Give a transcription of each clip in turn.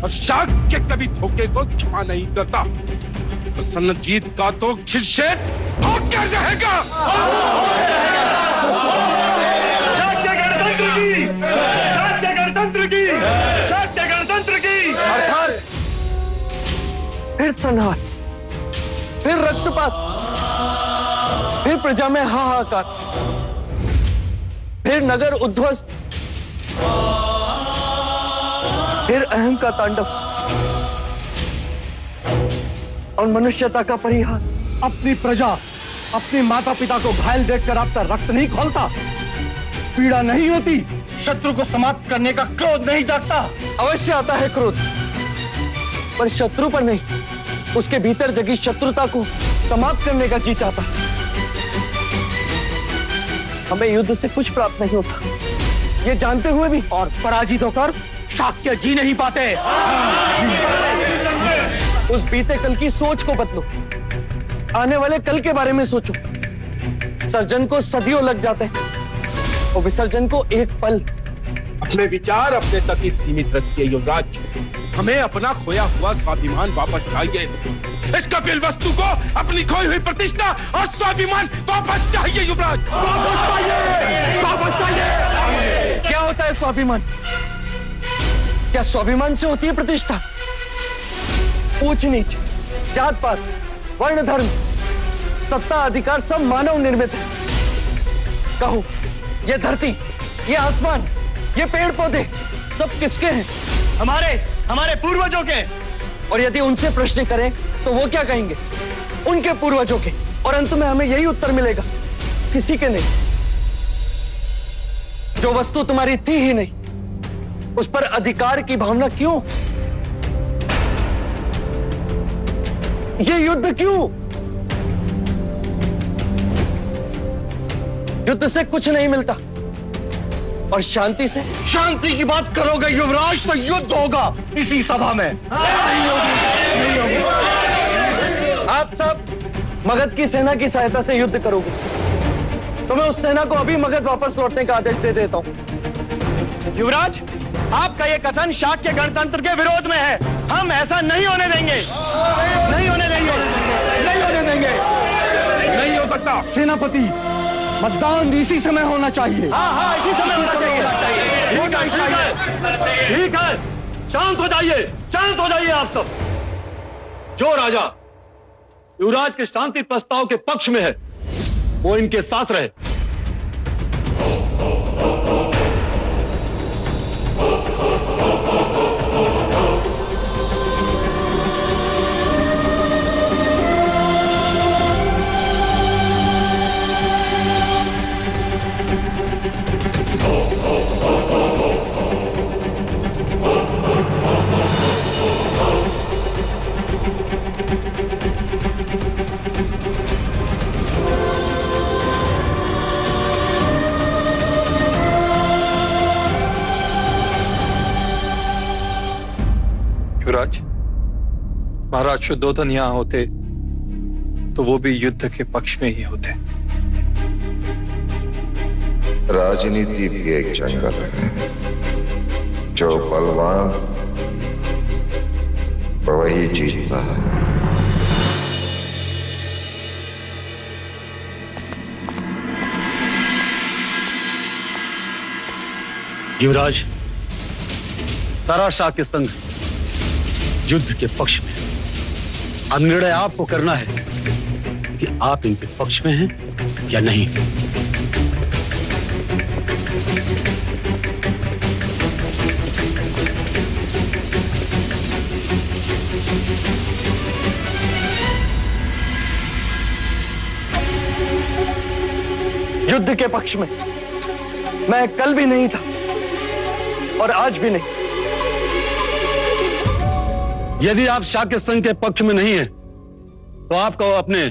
और शाक्य कभी धोखे को क्षमा नहीं करता। प्रसन्नजीत का तो शिरशेद होकर रहेगा। शाक्य गणतंत्र की, शाक्य गणतंत्र की, शाक्य गणतंत्र की। अर्थात फिर संहार, फिर रक्तपात, फिर प्रजा में हाहाकार, फिर नगर उद्ध्वस्त, फिर अहम का तांडव और मनुष्यता का परिहास। अपनी प्रजा, अपने माता पिता को घायल देखकर आपका रक्त नहीं खौलता, पीड़ा नहीं होती, शत्रु को समाप्त करने का क्रोध नहीं जागता। अवश्य आता है क्रोध, पर शत्रु पर नहीं, उसके भीतर जगी शत्रुता को समाप्त करने का जी चाहता। हमें युद्ध से कुछ प्राप्त नहीं होता, ये जानते हुए भी, और पराजित होकर शाक्य जी नहीं पाते। उस बीते कल की सोच को बदलो, आने वाले कल के बारे में सोचो। सर्जन को सदियों लग जाते हैं और विसर्जन को एक पल। अपने विचार अपने तक ही सीमित रखिए युवराज। हमें अपना खोया हुआ स्वाभिमान वापस चाहिए। इस कपिल वस्तु को अपनी खोई हुई प्रतिष्ठा और स्वाभिमान वापस चाहिए युवराज। वापस चाहिए, वापस चाहिए। क्या होता है स्वाभिमान? क्या स्वाभिमान से होती है प्रतिष्ठा? ऊंच नीच, जात पात, वर्ण धर्म, सत्ता अधिकार सब मानव निर्मित है। कहो, ये धरती, ये आसमान, ये पेड़ पौधे सब किसके हैं? हमारे पूर्वजों के। और यदि उनसे प्रश्न करें तो वो क्या कहेंगे? उनके पूर्वजों के। और अंत में हमें यही उत्तर मिलेगा, किसी के नहीं। जो वस्तु तुम्हारी थी ही नहीं, उस पर अधिकार की भावना क्यों? ये युद्ध क्यों? युद्ध से कुछ नहीं मिलता, और शांति से? शांति की बात करोगे युवराज तो युद्ध होगा इसी सभा में। नहीं होगी। आप सब मगध की सेना की सहायता से युद्ध करोगे, तो मैं उस सेना को अभी मगध वापस लौटने का आदेश दे देता हूं। युवराज, आपका ये कथन शाक्य गणतंत्र के विरोध में है। हम ऐसा नहीं होने देंगे, नहीं होने देंगे, नहीं होने देंगे। नहीं हो सकता। सेनापति, मतदान इसी समय होना चाहिए। हाँ, इसी समय होना चाहिए। ठीक है, शांत हो जाइए, शांत हो जाइए आप सब। जो राजा युवराज के शांति प्रस्ताव के पक्ष में है, वो इनके साथ रहे। युवराज, महाराज शुद्धोधन यहां होते तो वो भी युद्ध के पक्ष में ही होते। राजनीति भी एक जंगल है, जो बलवान वही जीतता है। युवराज, सारा शाक्य संघ युद्ध के पक्ष में। अब निर्णय आपको करना है कि आप इनके पक्ष में हैं या नहीं। युद्ध के पक्ष में मैं कल भी नहीं था और आज भी नहीं। यदि आप शाक्य संघ के पक्ष में नहीं हैं, तो आपको अपने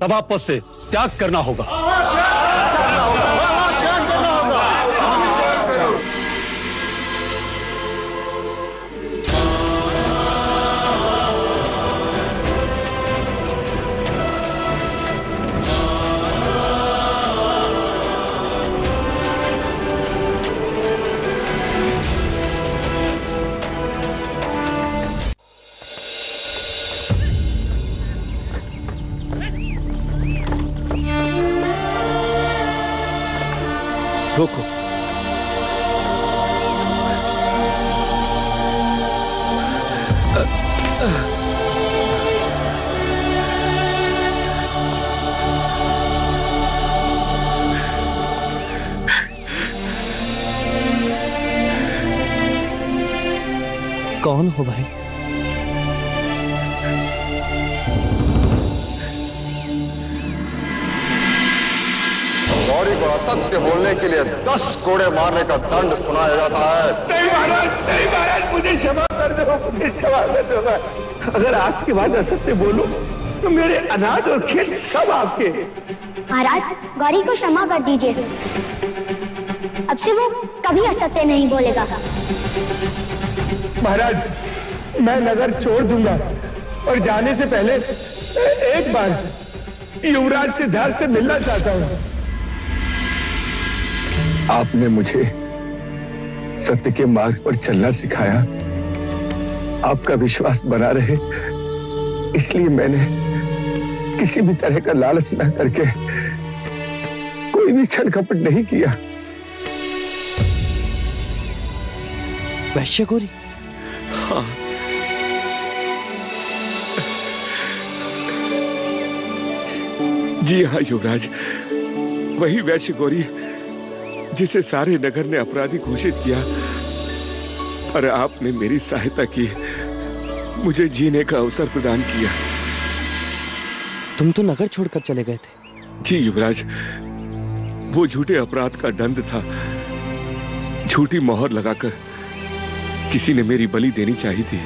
सभा पद से त्याग करना होगा। रोको। कौन हो भाई? गौरी को असत्य बोलने के लिए 10 कोड़े मारने का दंड सुनाया जाता है। नहीं महाराज, मुझे क्षमा कर दो, मुझे क्षमा कर दो। अगर आपके बाद असत्य बोलूं तो मेरे अनाज और खेत सब आपके। महाराज, गौरी को क्षमा कर दीजिए। अब से वो कभी असत्य नहीं बोलेगा। महाराज, मैं नगर छोड़ दूंगा और जाने से पहले एक बार युवराज सिद्धार्थ से मिलना चाहता हूं। आपने मुझे सत्य के मार्ग पर चलना सिखाया। आपका विश्वास बना रहे, इसलिए मैंने किसी भी तरह का लालच न करके कोई भी छल कपट नहीं किया। वैश्य गौरी? हाँ। जी हाँ युवराज, वही वैश्य गौरी जिसे सारे नगर ने अपराधी घोषित किया, पर आपने मेरी सहायता की, मुझे जीने का अवसर प्रदान किया। तुम तो नगर छोड़कर चले गए थे। जी युवराज, वो झूठे अपराध का दंड था। झूठी मोहर लगाकर किसी ने मेरी बलि देनी चाहिए थी,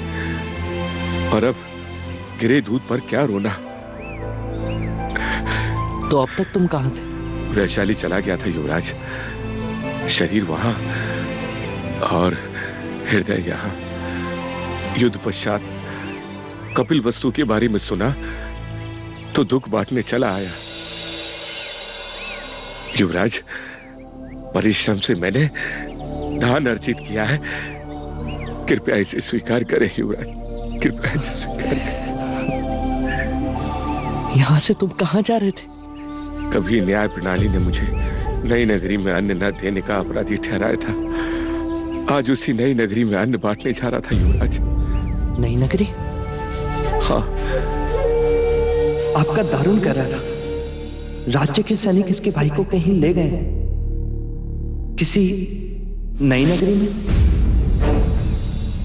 और अब गिरे दूध पर क्या रोना। तो अब तक तुम कहां थे? वैशाली चला गया था युवराज, शरीर वहां और हृदय यहां। युद्ध पश्चात कपिल वस्तु के बारे में सुना तो दुख बांटने चला आया। युवराज, परिश्रम से मैंने धन अर्जित किया है, कृपया इसे स्वीकार करें युवराज, कृपया इसे स्वीकार करें। यहां से तुम कहां जा रहे थे? कभी न्याय प्रणाली ने मुझे नई नगरी में अन्न न देने का अपराधी ठहराया था। आज उसी नई नगरी में अन्न बांटने जा रहा था युवराज। नई नगरी? हाँ। आपका दारुण कर रहा था। राज्य के सैनिक इसके भाई को कहीं ले गए, किसी नई नगरी में।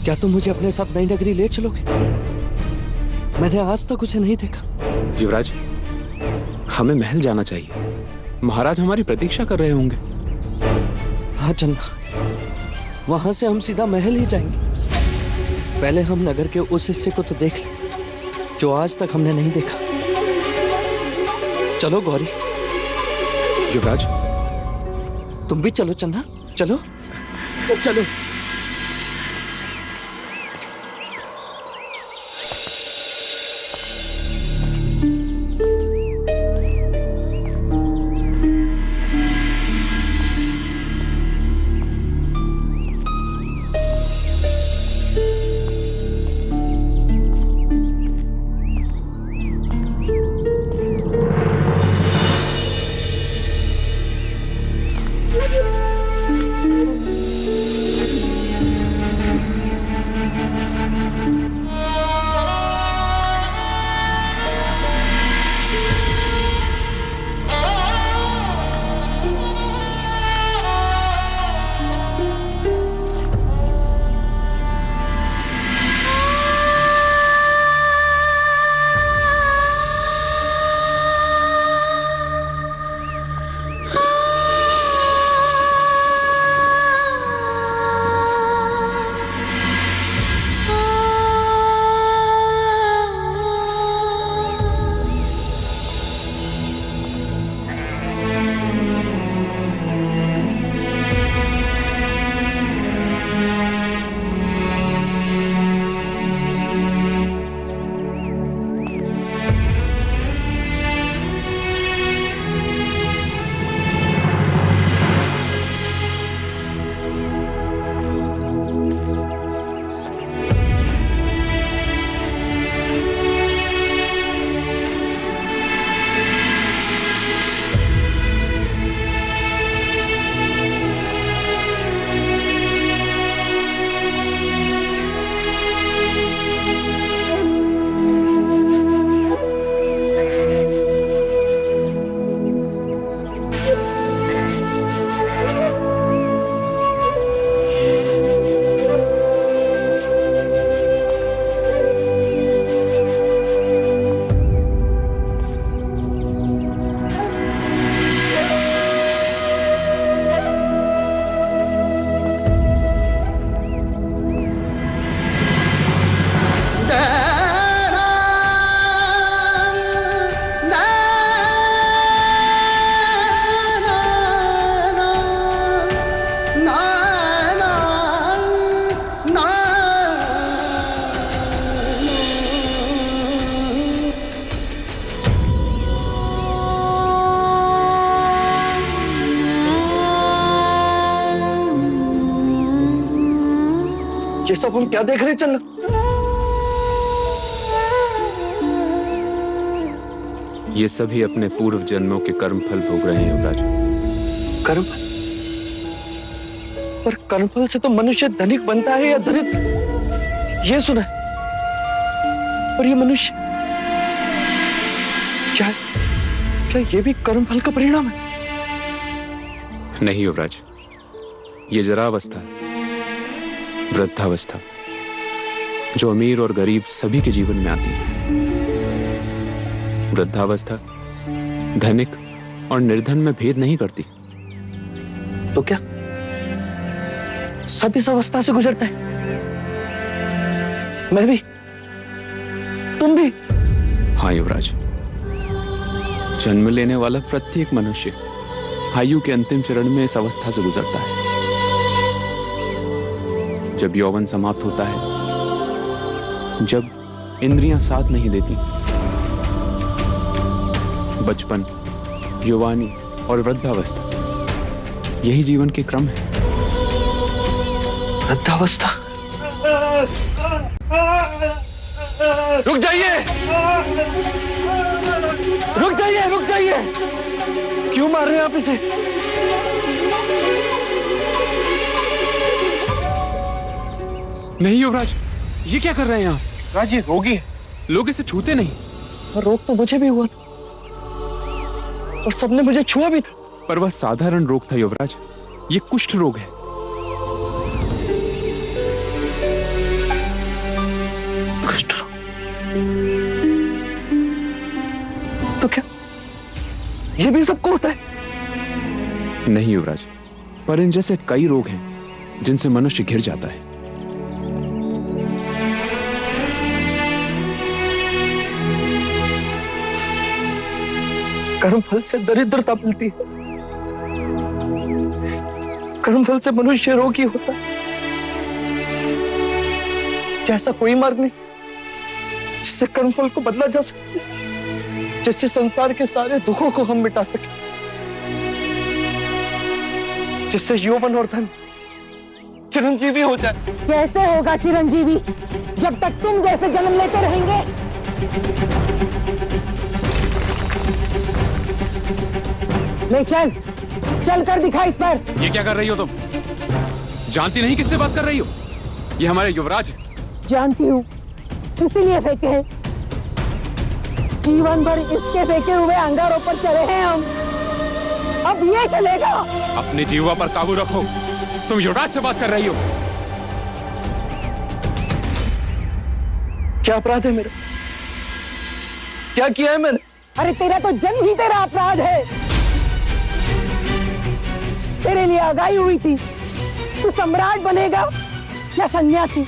क्या तुम मुझे अपने साथ नई नगरी ले चलोगे? मैंने आज तक उसे नहीं देखा। युवराज, हमें महल जाना चाहिए। महाराज हमारी प्रतीक्षा कर रहे होंगे। हाँ चन्ना, वहां से हम सीधा महल ही जाएंगे। पहले हम नगर के उस हिस्से को तो देख लें जो आज तक हमने नहीं देखा। चलो गौरी। युवराज, तुम भी चलो चन्ना, चलो चलो। सब हम क्या देख रहे हैं चन्ना? ये सभी अपने पूर्व जन्मों के कर्म फल भोग रहे हैं युवराज। कर्मफल? पर कर्मफल से तो मनुष्य धनिक बनता है या दरिद्र, ये सुना है। और ये मनुष्य क्या ये भी कर्मफल का परिणाम है? नहीं युवराज, ये जरावस्था, वृद्धावस्था, जो अमीर और गरीब सभी के जीवन में आती है। वृद्धावस्था धनिक और निर्धन में भेद नहीं करती। तो क्या सब इस अवस्था से गुजरते हैं? मैं भी, तुम भी? हाँ युवराज, जन्म लेने वाला प्रत्येक मनुष्य आयु के अंतिम चरण में इस अवस्था से गुजरता है। जब यौवन समाप्त होता है, जब इंद्रियां साथ नहीं देती, बचपन, युवानी और वृद्धावस्था, यही जीवन के क्रम है। वृद्धावस्था? रुक जाइए, रुक जाइए, रुक जाइए! क्यों मार रहे हैं आप इसे? नहीं युवराज, ये क्या कर रहे हैं आप? राज, ये रोगी है। लोग इसे छूते नहीं। और रोग तो मुझे भी हुआ था, और सबने मुझे छुआ भी था। पर वह साधारण रोग था युवराज, ये कुष्ठ रोग है। कुष्ठ रोग? तो क्या ये भी सबको होता है? नहीं युवराज, पर इन जैसे कई रोग हैं जिनसे मनुष्य घिर जाता है। कर्मफल से दरिद्रता मिलती है, कर्मफल से मनुष्य रोगी होता है। क्या ऐसा कोई मार्ग नहीं जिससे कर्मफल को बदला जा सके, जिससे संसार के सारे दुखों को हम मिटा सके, जिससे यौवन और धन चिरंजीवी हो जाए? कैसे होगा चिरंजीवी जब तक तुम जैसे जन्म लेते रहेंगे? ले चल, चल कर दिखा इस पर। ये क्या कर रही हो तुम? जानती नहीं किससे बात कर रही हो? ये हमारे युवराज है। जानती हूँ, इसीलिए फेंके हैं। जीवन भर इसके फेंके हुए अंगारों पर चले हैं हम, अब ये चलेगा? अपने जीवा पर काबू रखो, तुम युवराज से बात कर रही हो। क्या अपराध है मेरा? क्या किया है मैंने? अरे तेरा तो जन्म ही तेरा अपराध है। तेरे लिए आगाही हुई थी, तू सम्राट बनेगा या सन्यासी?